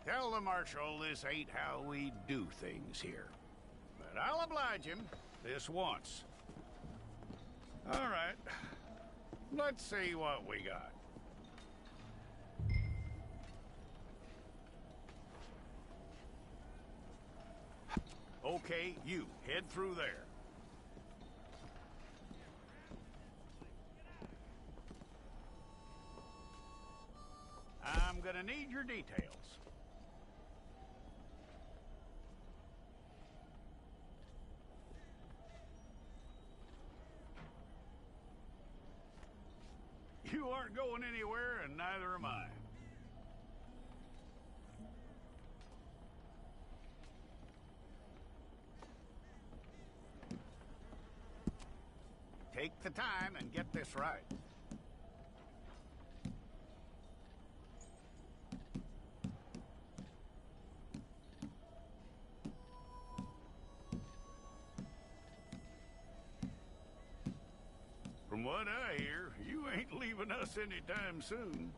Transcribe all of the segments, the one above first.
Tell the Marshal this ain't how we do things here. But I'll oblige him this once. All right. Let's see what we got. Okay, you, head through there. I'm gonna need your details. You aren't going anywhere, and neither am I. Take the time and get this right. From what I hear, you ain't leaving us anytime soon.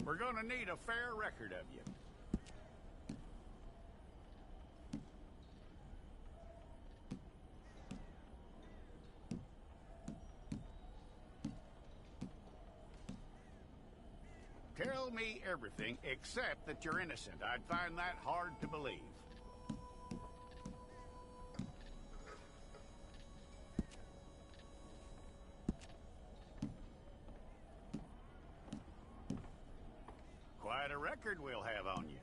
We're gonna need a fair record of you. Tell me everything except that you're innocent. I'd find that hard to believe. Quite a record we'll have on you.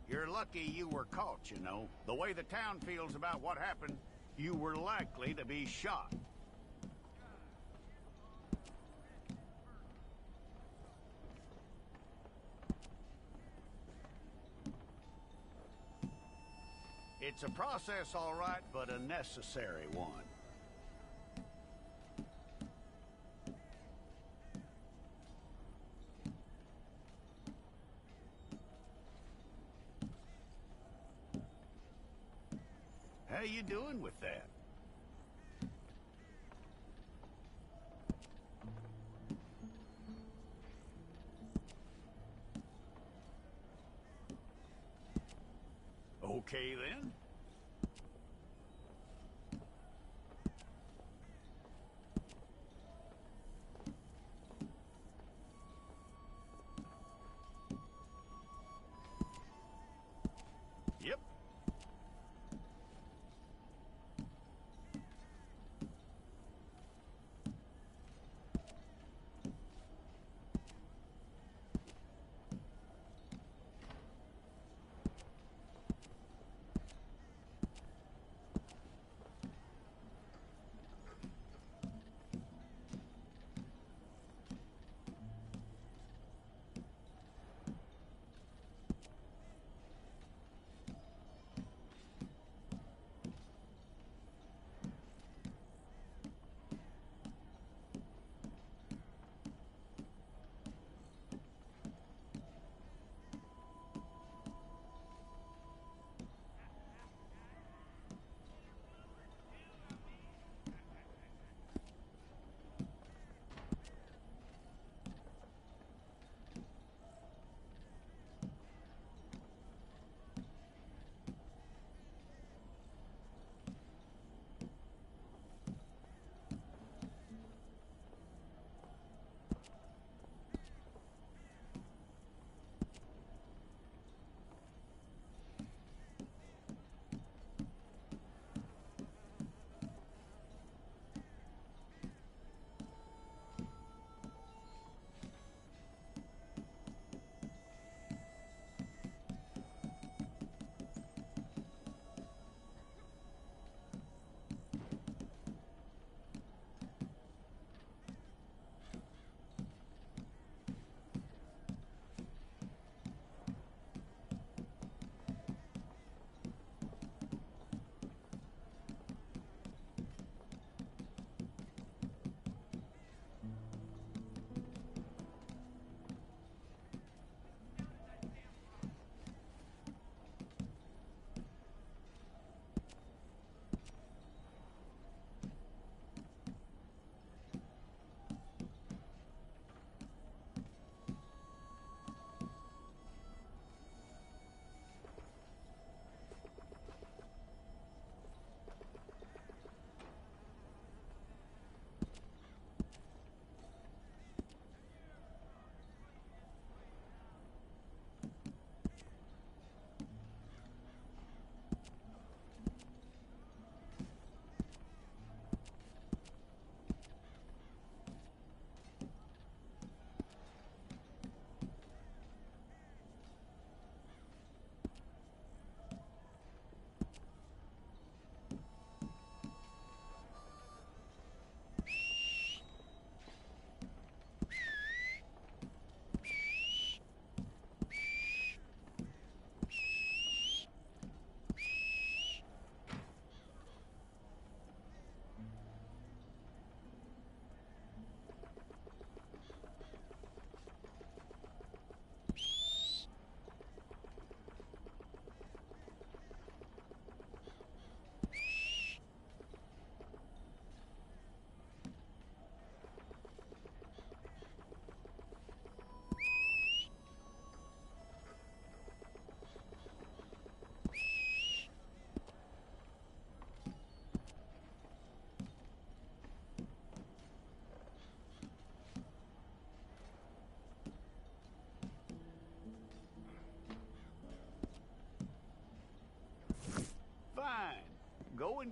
You're lucky you were caught, you know. The way the town feels about what happened, you were likely to be shot. It's a process, all right, but a necessary one. How you doing with that? Okay, then. Yep.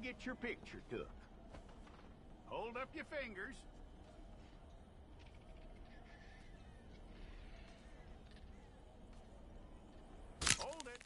get your picture took. Hold up your fingers. Hold it.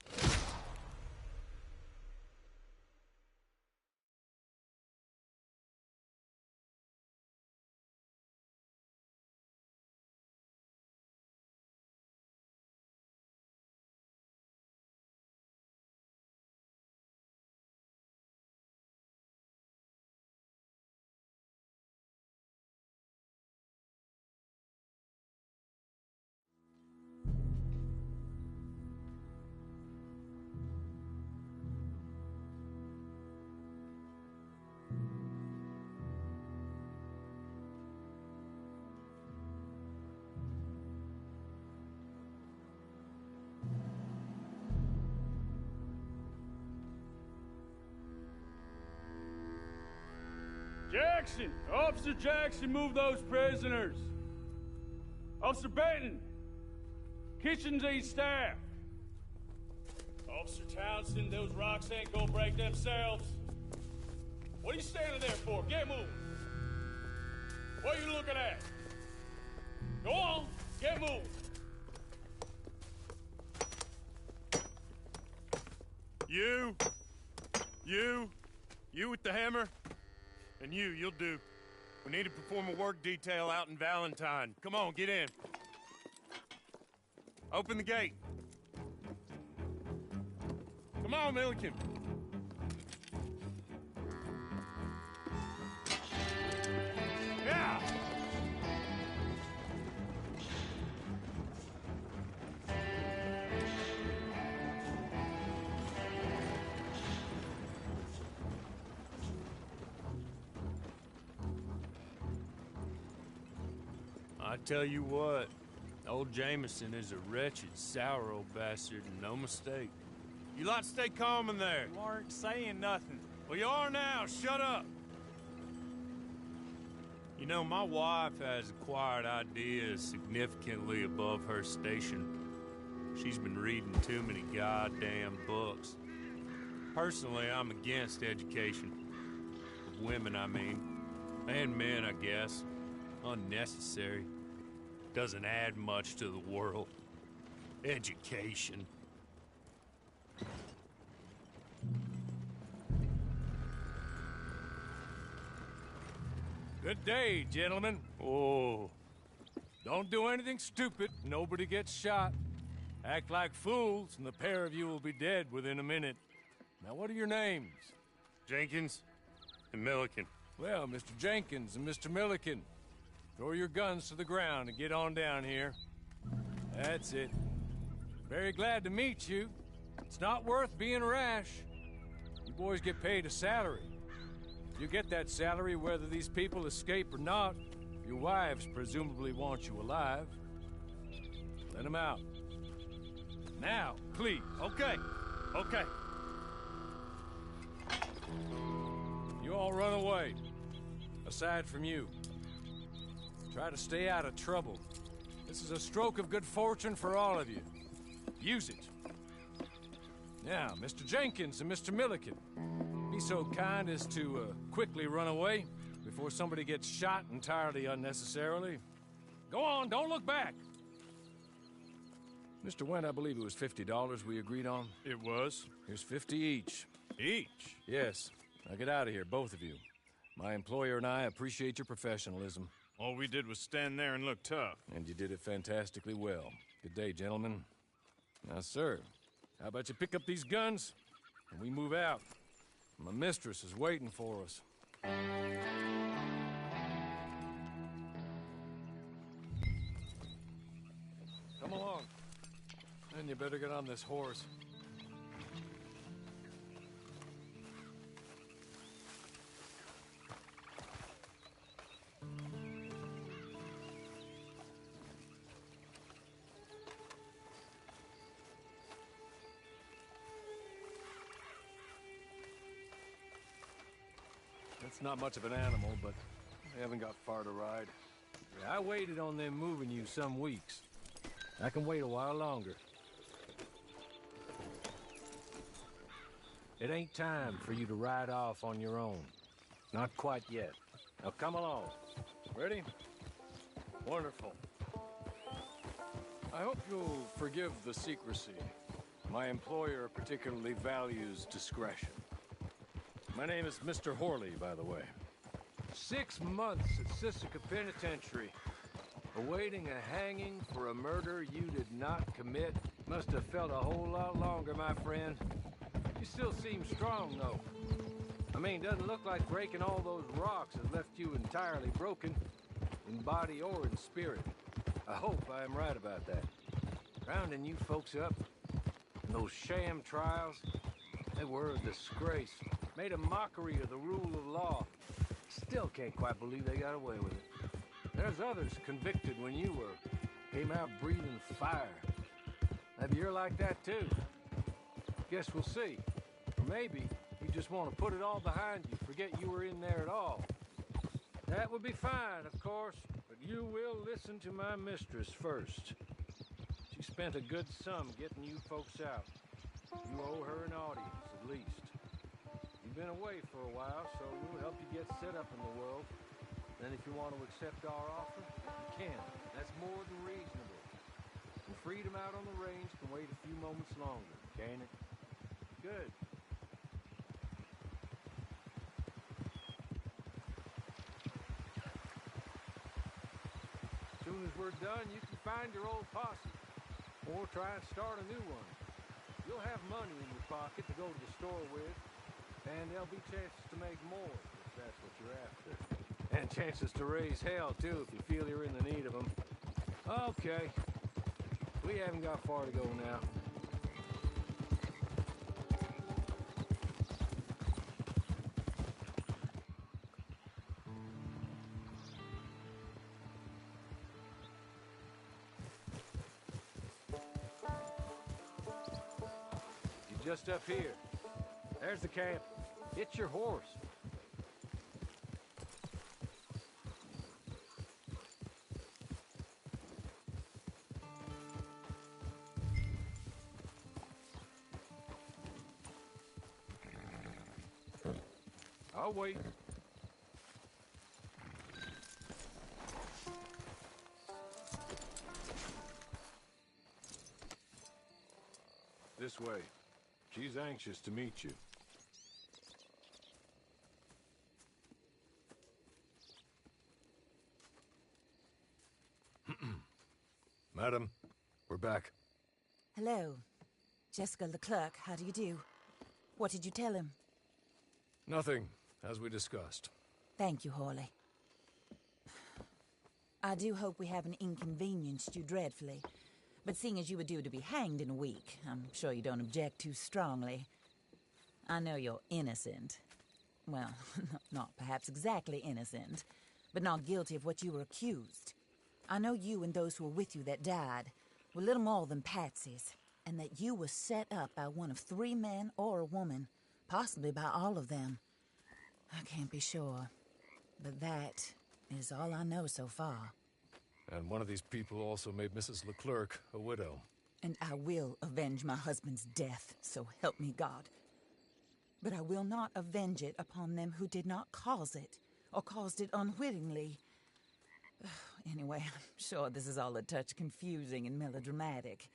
Jackson! Officer Jackson, move those prisoners! Officer Benton! Kitchens ain't staff! Officer Townsend, those rocks ain't gonna break themselves. What are you standing there for? Get moving! What are you looking at? Go on, get moving! You with the hammer? And you'll do. We need to perform a work detail out in Valentine. Come on, get in. Open the gate. Come on, Milliken. Yeah! I tell you what, old Jameson is a wretched, sour old bastard, and no mistake. You lot stay calm in there. You aren't saying nothing. Well, you are now. Shut up. You know, my wife has acquired ideas significantly above her station. She's been reading too many goddamn books. Personally, I'm against education. Of women, I mean. And men, I guess. Unnecessary. Doesn't add much to the world. Education. Good day, gentlemen. Oh. Don't do anything stupid. Nobody gets shot. Act like fools, and the pair of you will be dead within a minute. Now, what are your names? Jenkins and Milliken. Well, Mr. Jenkins and Mr. Milliken, throw your guns to the ground and get on down here. That's it. Very glad to meet you. It's not worth being rash. You boys get paid a salary. You get that salary whether these people escape or not. Your wives presumably want you alive. Let them out. Now, please. Okay. Okay. You all run away. Aside from you. Try to stay out of trouble. This is a stroke of good fortune for all of you. Use it. Now, Mr. Jenkins and Mr. Milliken, be so kind as to quickly run away before somebody gets shot entirely unnecessarily. Go on, don't look back. Mr. Wendt, I believe it was $50 we agreed on. It was. Here's 50 each. Each? Yes. Now get out of here, both of you. My employer and I appreciate your professionalism. All we did was stand there and look tough. And you did it fantastically well. Good day, gentlemen. Now, sir, how about you pick up these guns and we move out? My mistress is waiting for us. Come along. Then you better get on this horse. It's not much of an animal, but they haven't got far to ride. Yeah, I waited on them moving you some weeks. I can wait a while longer. It ain't time for you to ride off on your own. Not quite yet. Now come along. Ready? Wonderful. I hope you'll forgive the secrecy. My employer particularly values discretion. My name is Mr. Horley, by the way. 6 months at Sisika Penitentiary, awaiting a hanging for a murder you did not commit. Must have felt a whole lot longer, my friend. You still seem strong, though. I mean, doesn't look like breaking all those rocks has left you entirely broken, in body or in spirit. I hope I am right about that. Rounding you folks up, and those sham trials, they were a disgrace. Made a mockery of the rule of law. Still can't quite believe they got away with it. There's others convicted when you were. Came out breathing fire. Maybe you're like that too. Guess we'll see. Or maybe you just want to put it all behind you, forget you were in there at all. That would be fine, of course, but you will listen to my mistress first. She spent a good sum getting you folks out. You owe her an audience, at least. You've been away for a while, so we'll help you get set up in the world. Then if you want to accept our offer, you can. That's more than reasonable. And freedom out on the range can wait a few moments longer, can't it? Good. As soon as we're done, you can find your old posse. Or try and start a new one. You'll have money in your pocket to go to the store with. And there'll be chances to make more, if that's what you're after. And chances to raise hell, too, if you feel you're in the need of them. Okay. We haven't got far to go now. You're just up here. There's the camp. It's your horse. I'll wait. This way. She's anxious to meet you. Madam, we're back. Hello. Jessica Leclerc, how do you do? What did you tell him? Nothing, as we discussed. Thank you, Horley. I do hope we haven't inconvenienced you dreadfully. But seeing as you were due to be hanged in a week, I'm sure you don't object too strongly. I know you're innocent. Well, not perhaps exactly innocent, but not guilty of what you were accused. I know you and those who were with you that died were little more than patsies, and that you were set up by one of 3 men or a woman, possibly by all of them. I can't be sure, but that is all I know so far. And one of these people also made Mrs. Leclerc a widow. And I will avenge my husband's death, so help me God. But I will not avenge it upon them who did not cause it, or caused it unwittingly. Anyway, I'm sure this is all a touch confusing and melodramatic.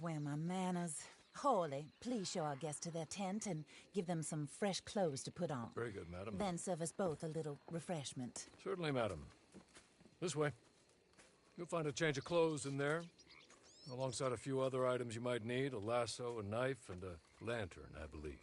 Where are my manners? Horley, please show our guests to their tent and give them some fresh clothes to put on. Very good, madam. Then serve us both a little refreshment. Certainly, madam. This way. You'll find a change of clothes in there, alongside a few other items you might need, a lasso, a knife, and a lantern, I believe.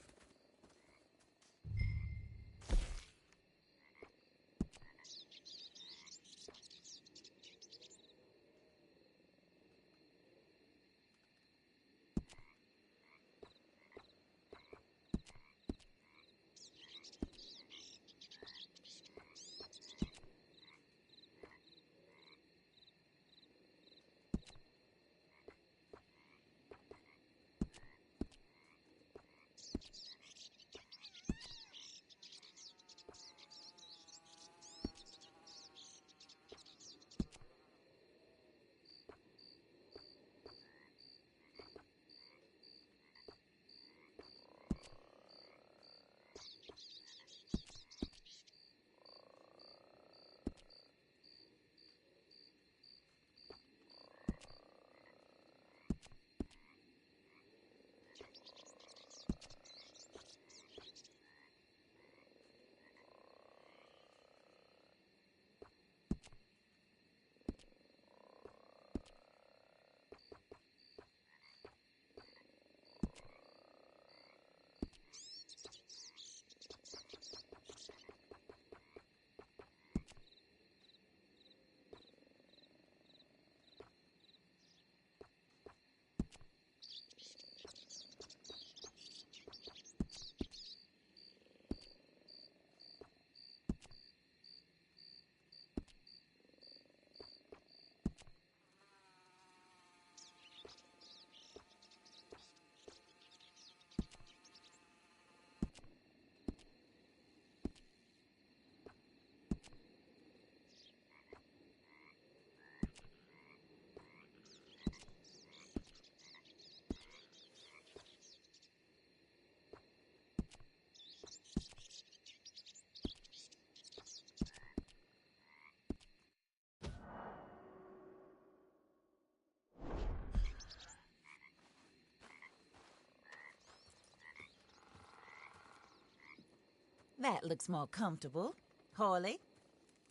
That looks more comfortable. Hawley,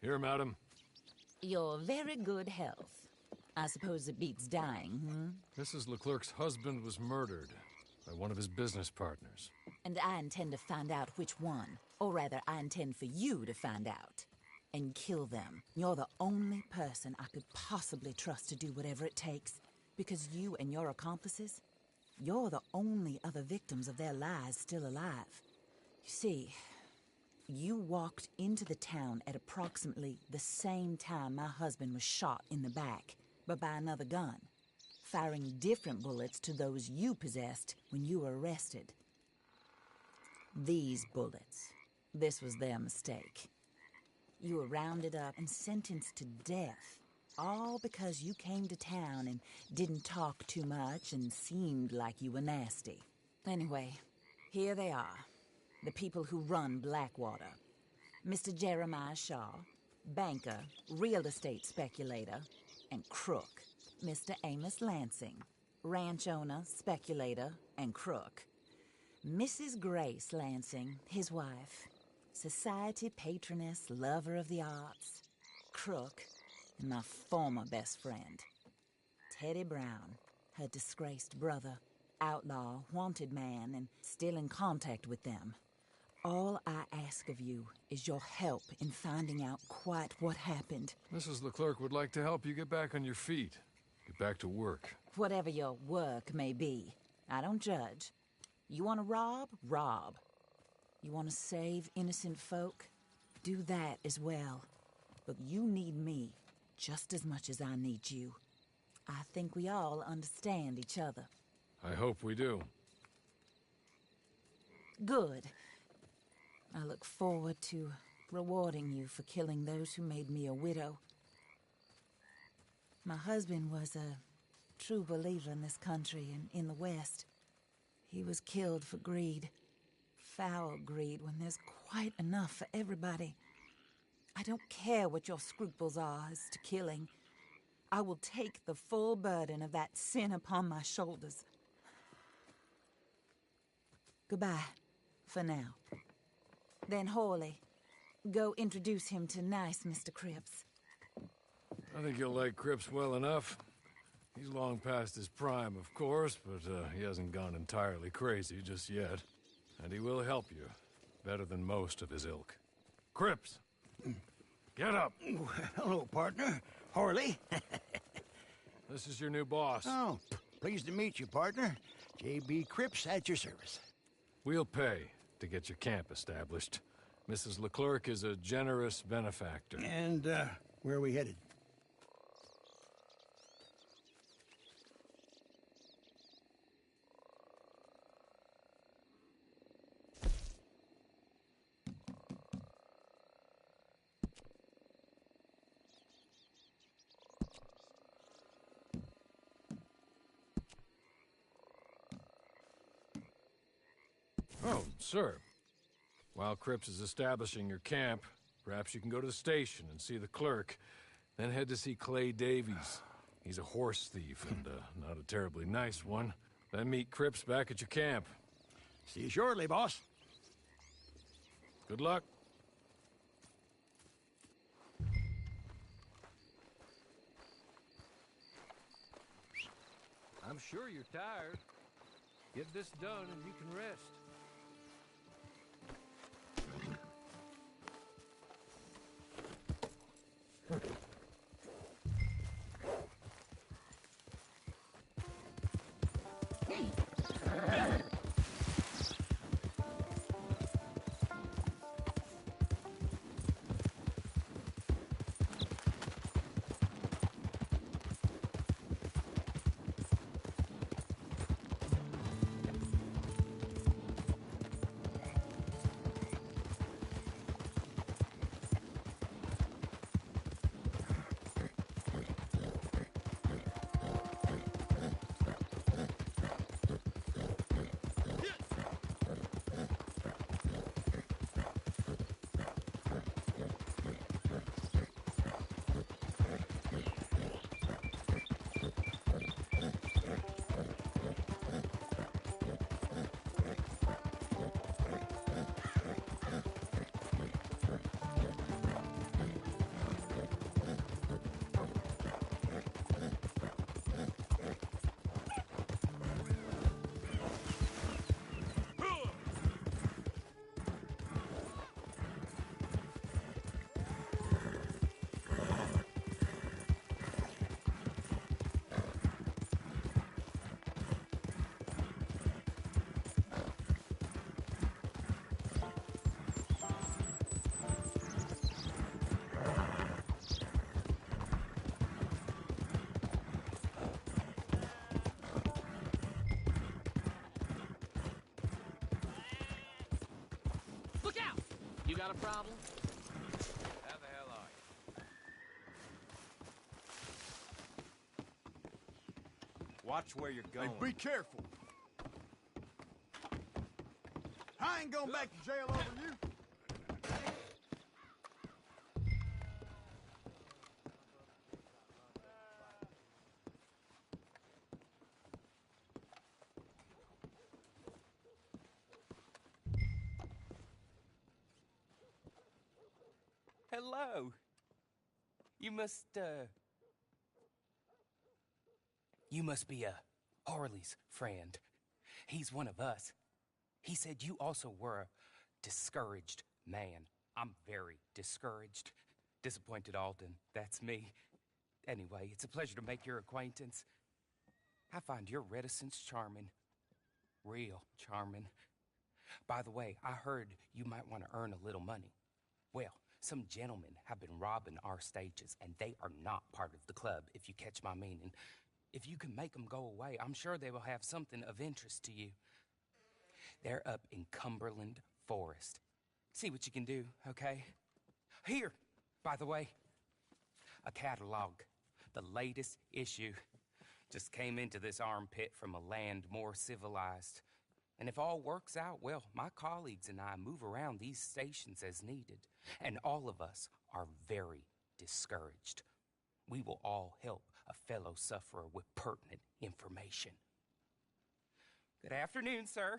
Here, madam. your very good health. I suppose it beats dying, Mrs. Leclerc's husband was murdered by one of his business partners. And I intend to find out which one. Or rather, I intend for you to find out. And kill them. You're the only person I could possibly trust to do whatever it takes. Because you and your accomplices, you're the only other victims of their lies still alive. You see, you walked into the town at approximately the same time my husband was shot in the back, but by another gun, firing different bullets to those you possessed when you were arrested. These bullets, this was their mistake. You were rounded up and sentenced to death, all because you came to town and didn't talk too much and seemed like you were nasty. Anyway, here they are, the people who run Blackwater. Mr. Jeremiah Shaw, banker, real estate speculator, and crook. Mr. Amos Lansing, ranch owner, speculator, and crook. Mrs. Grace Lansing, his wife, society patroness, lover of the arts, crook, and my former best friend. Teddy Brown, her disgraced brother, outlaw, wanted man, and still in contact with them. All I ask of you is your help in finding out quite what happened. Mrs. Leclerc would like to help you get back on your feet. Get back to work. Whatever your work may be, I don't judge. You want to rob? Rob. You want to save innocent folk? Do that as well. But you need me just as much as I need you. I think we all understand each other. I hope we do. Good. I look forward to rewarding you for killing those who made me a widow. My husband was a true believer in this country and in the West. He was killed for greed. Foul greed when there's quite enough for everybody. I don't care what your scruples are as to killing. I will take the full burden of that sin upon my shoulders. Goodbye, for now. Then Hawley, go introduce him to nice Mr. Cripps. I think you'll like Cripps well enough. He's long past his prime, of course, but he hasn't gone entirely crazy just yet. And he will help you, better than most of his ilk. Cripps! Get up! Hello, partner. Hawley. This is your new boss. Oh, pleased to meet you, partner. J.B. Cripps at your service. We'll pay to get your camp established. Mrs. Leclerc is a generous benefactor. And, where are we headed? Oh, sir. While Cripps is establishing your camp, perhaps you can go to the station and see the clerk, then head to see Clay Davies. He's a horse thief and not a terribly nice one. Then meet Cripps back at your camp. See you shortly, boss. Good luck. I'm sure you're tired. Get this done and you can rest. got a problem? How the hell are you? Watch where you're going. Hey, be careful. I ain't going back to jail over you. Hello. You must be Harley's friend. He's one of us. He said you also were a discouraged man. I'm very discouraged. Disappointed Alden, that's me. Anyway, it's a pleasure to make your acquaintance. I find your reticence charming. Real charming. By the way, I heard you might want to earn a little money. Well, some gentlemen have been robbing our stages, and they are not part of the club, if you catch my meaning. If you can make them go away, I'm sure they will have something of interest to you. They're up in Cumberland Forest. See what you can do, okay? Here, by the way, a catalog. The latest issue. Just came into this armpit from a land more civilized. And if all works out, well, my colleagues and I move around these stations as needed. And all of us are very discouraged. We will all help a fellow sufferer with pertinent information. Good afternoon, sir.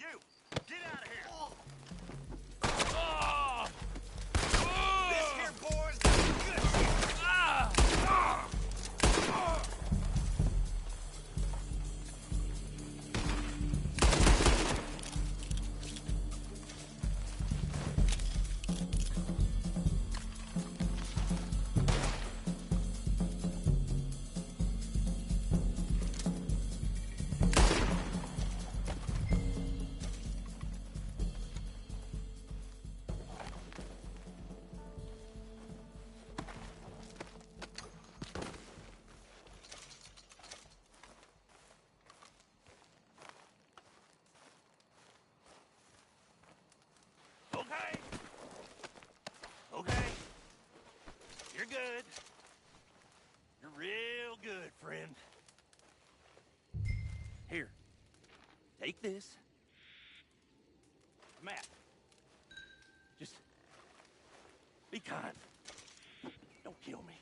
You! Get out of here! This here boy's got good Okay. Okay. You're good. You're real good, friend. Here. Take this. Matt. Just be kind. Don't kill me.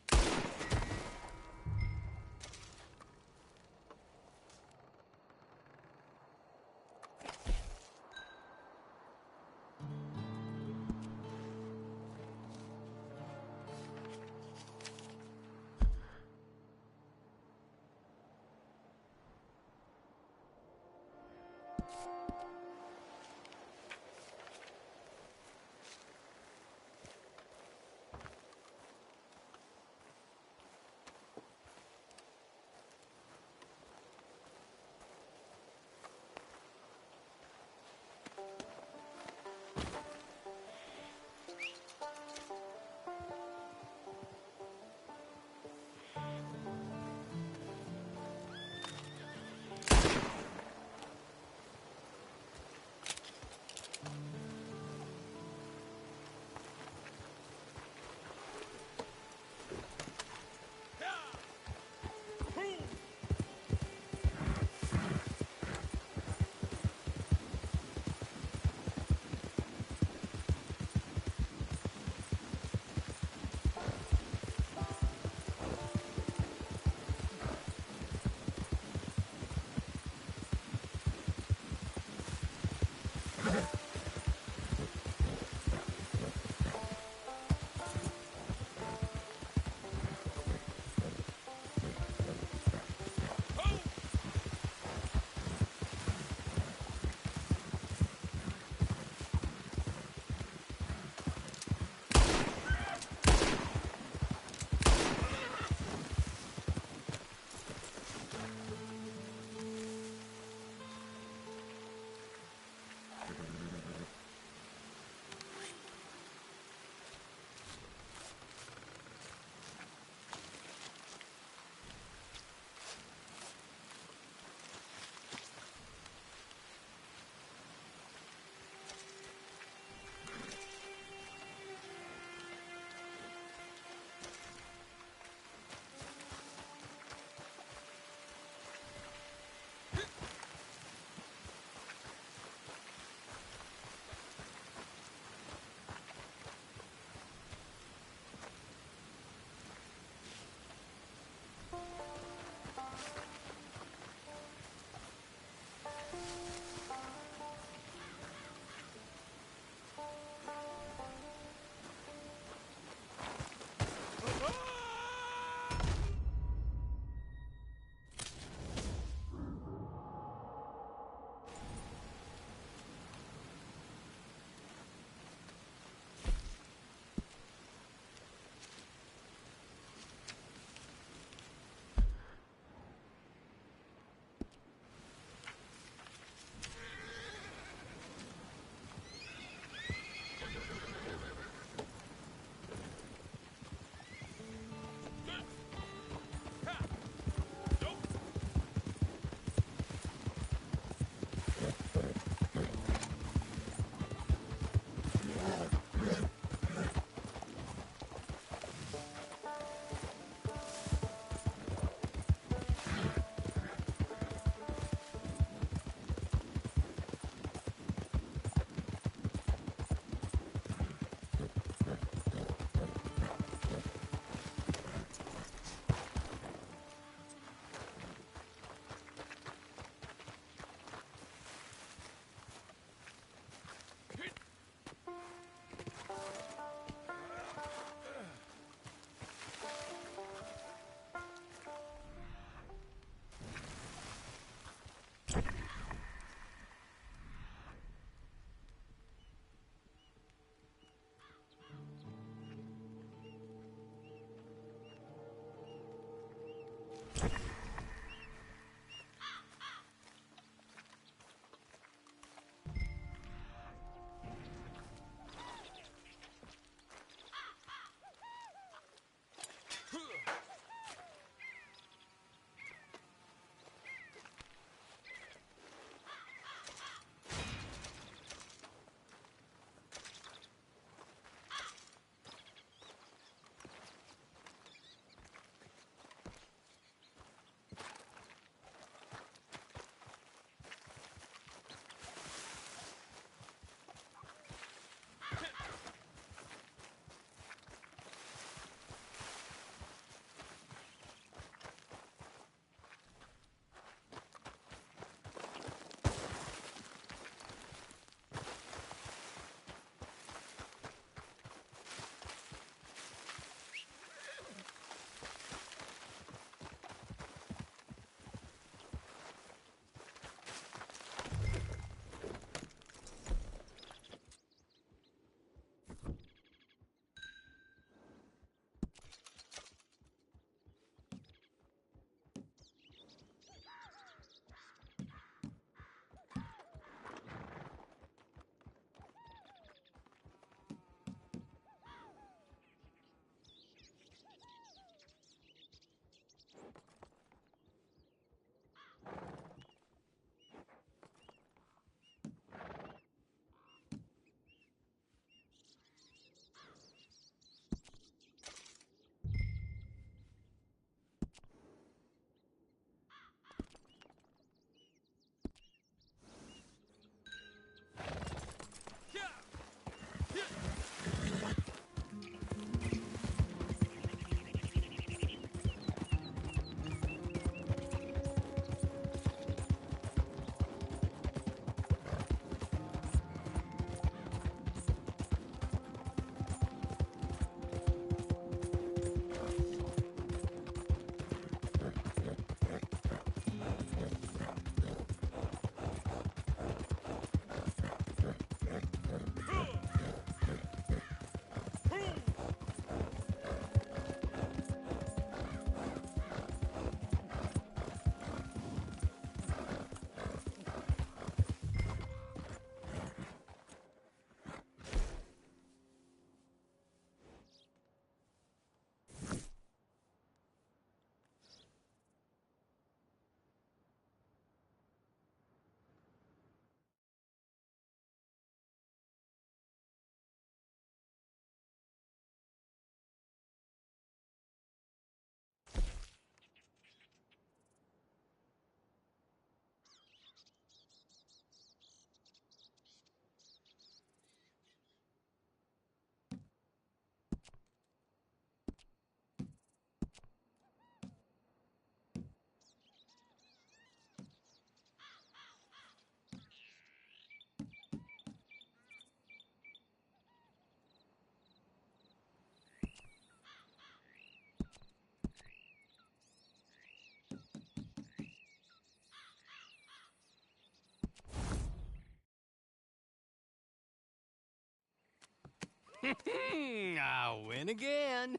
I win again.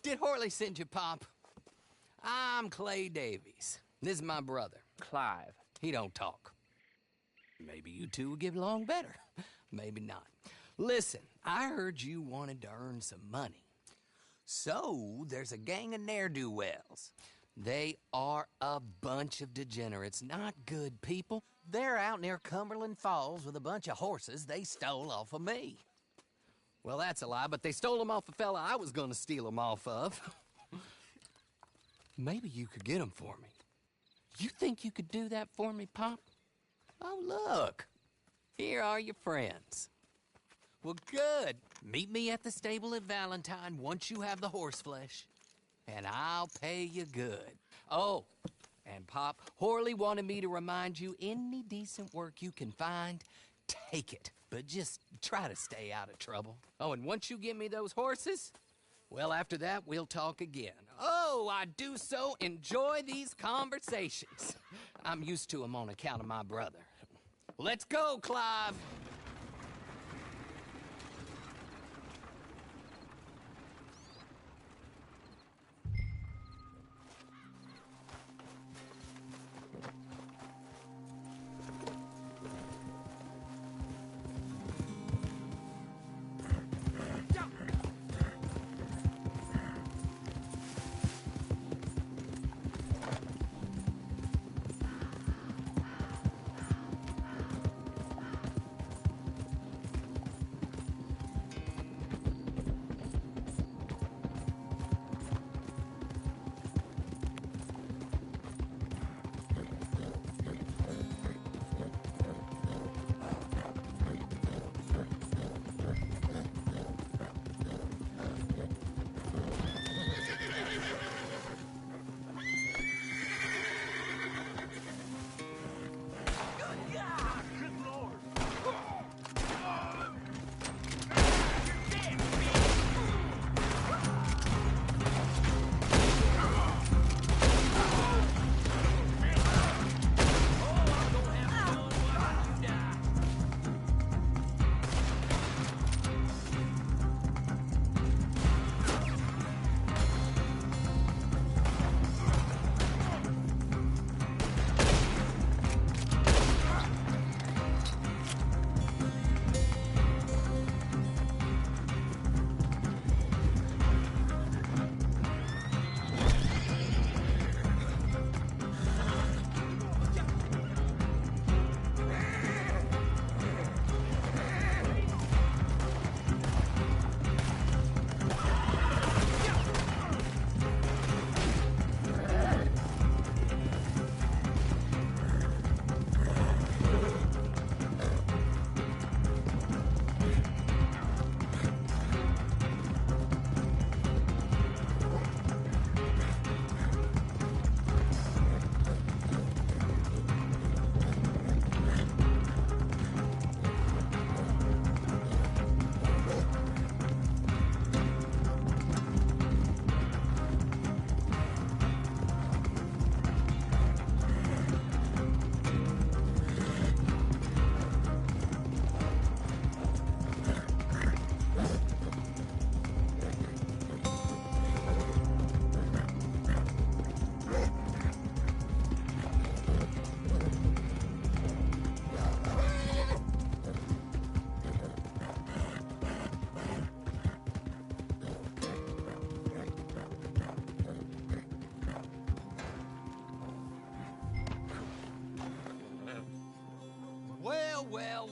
Did Horley send you, Pop? I'm Clay Davies. This is my brother, Clive. He don't talk. Maybe you two will get along better. Maybe not. Listen, I heard you wanted to earn some money. So, there's a gang of ne'er-do-wells. They are a bunch of degenerates, not good people. They're out near Cumberland Falls with a bunch of horses they stole off of me. Well, that's a lie, but they stole them off a fella I was gonna steal them off of. Maybe you could get them for me. You think you could do that for me, Pop? Oh, look. Here are your friends. Well, good. Meet me at the stable at Valentine once you have the horse flesh, and I'll pay you good. Oh, and Pop, Horley wanted me to remind you, any decent work you can find, take it. But just try to stay out of trouble. Oh, and once you give me those horses, well, after that, we'll talk again. Oh, I do so enjoy these conversations. I'm used to them on account of my brother. Let's go, Clive.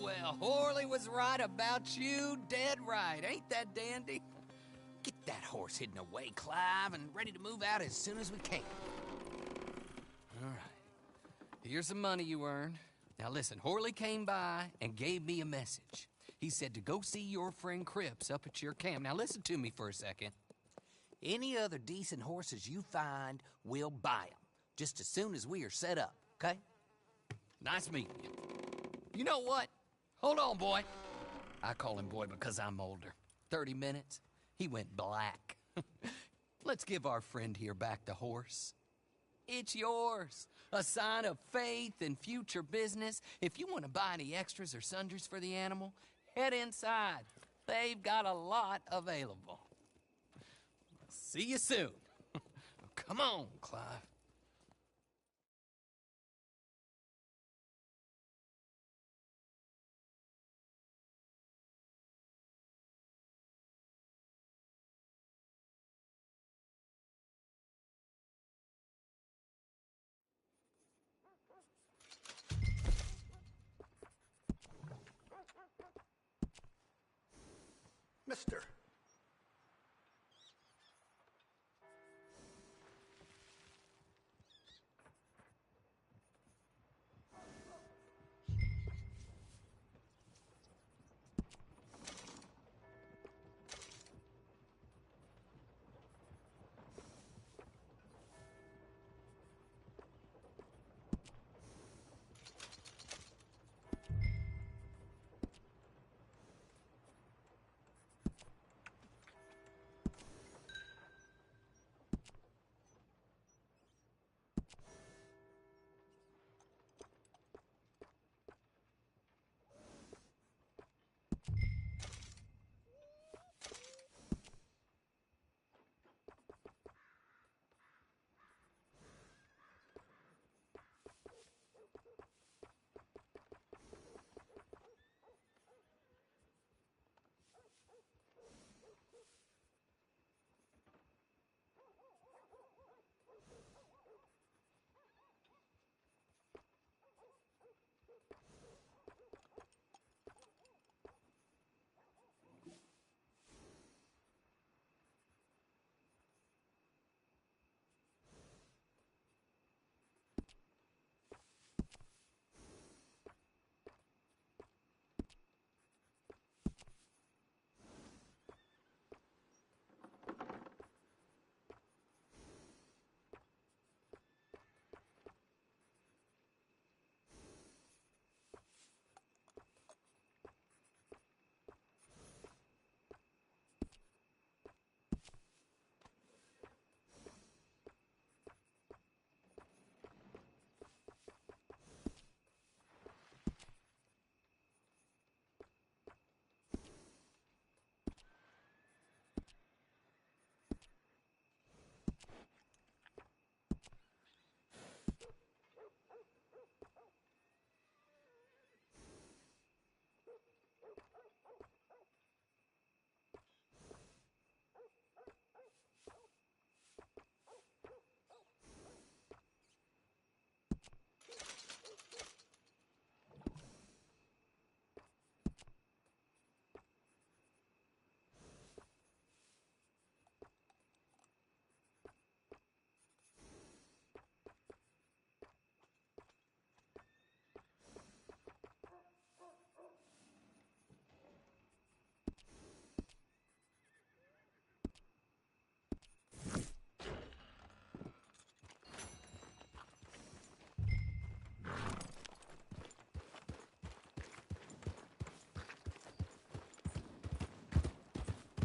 Well, Horley was right about you, dead right. Ain't that dandy? Get that horse hidden away, Clive, and ready to move out as soon as we can. All right. Here's the money you earned. Now listen, Horley came by and gave me a message. He said to go see your friend Cripps up at your camp. Now listen to me for a second. Any other decent horses you find, we'll buy them. Just as soon as we are set up, okay? Nice meeting you. You know what? Hold on, boy. I call him boy because I'm older. 30 minutes, he went black. Let's give our friend here back the horse. It's yours. A sign of faith and future business. If you want to buy any extras or sundries for the animal, head inside. They've got a lot available. See you soon. Come on, Clive. Mister.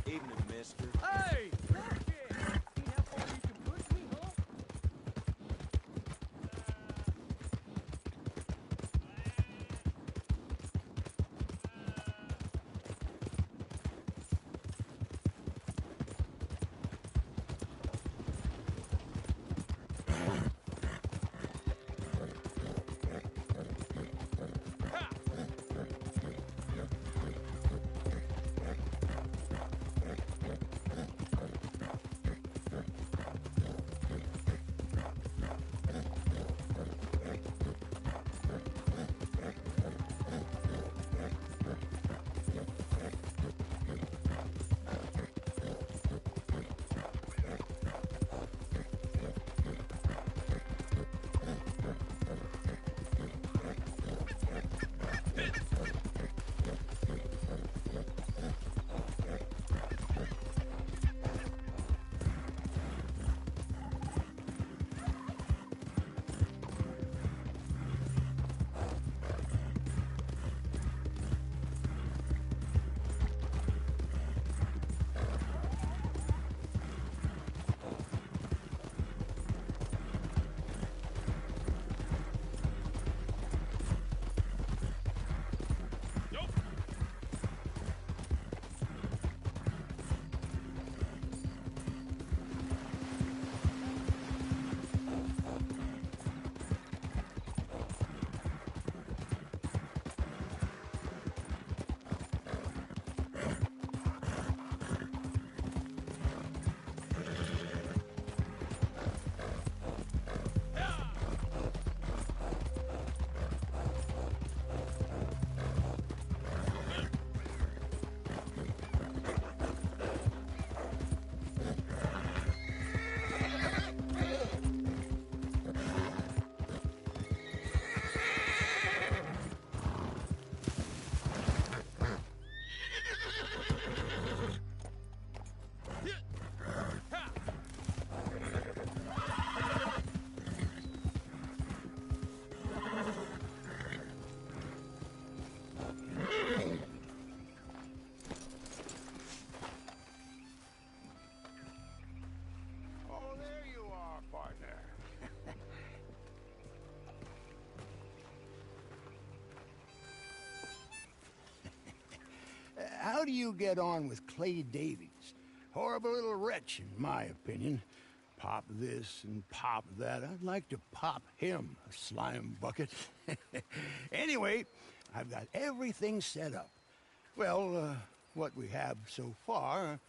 Evening, mister. Hey! See how far you can push me, huh? you get on with Clay Davies? Horrible little wretch, in my opinion. Pop this and pop that. I'd like to pop him, a slime bucket. Anyway, I've got everything set up. Well, what we have so far,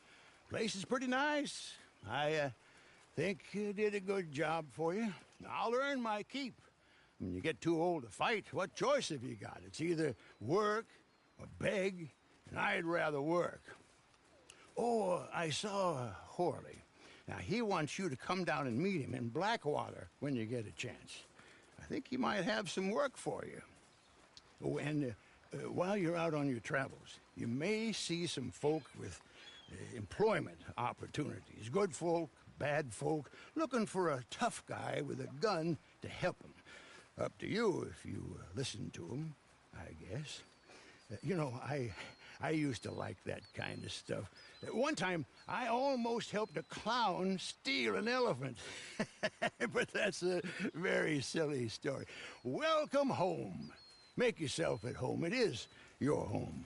place is pretty nice. I think you did a good job for you. I'll earn my keep. When you get too old to fight, what choice have you got? It's either work or beg, and I'd rather work. Oh, I saw Horley. Now, he wants you to come down and meet him in Blackwater when you get a chance. I think he might have some work for you. Oh, and while you're out on your travels, you may see some folk with employment opportunities. Good folk, bad folk, looking for a tough guy with a gun to help them. Up to you if you listen to them, I guess. You know, I used to like that kind of stuff. One time, I almost helped a clown steal an elephant. But that's a very silly story. Welcome home. Make yourself at home. It is your home.